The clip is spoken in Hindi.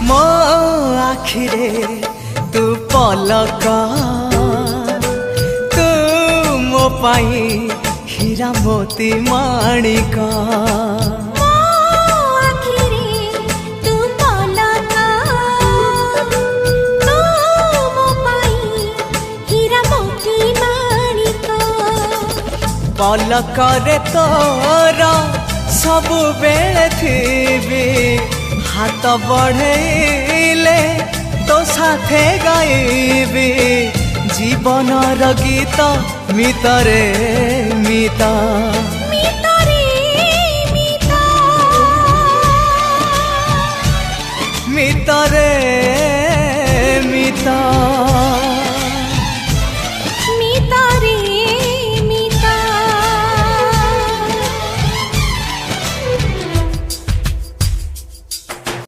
मो आखिरे तू पलक तू मो पाई हीरा मोती माणिक पलकरे तोर सबु बेले थी हाथ बढ़ेले तो साथे गाइबी जीवनर गीत मितरे मिता मितरे मिता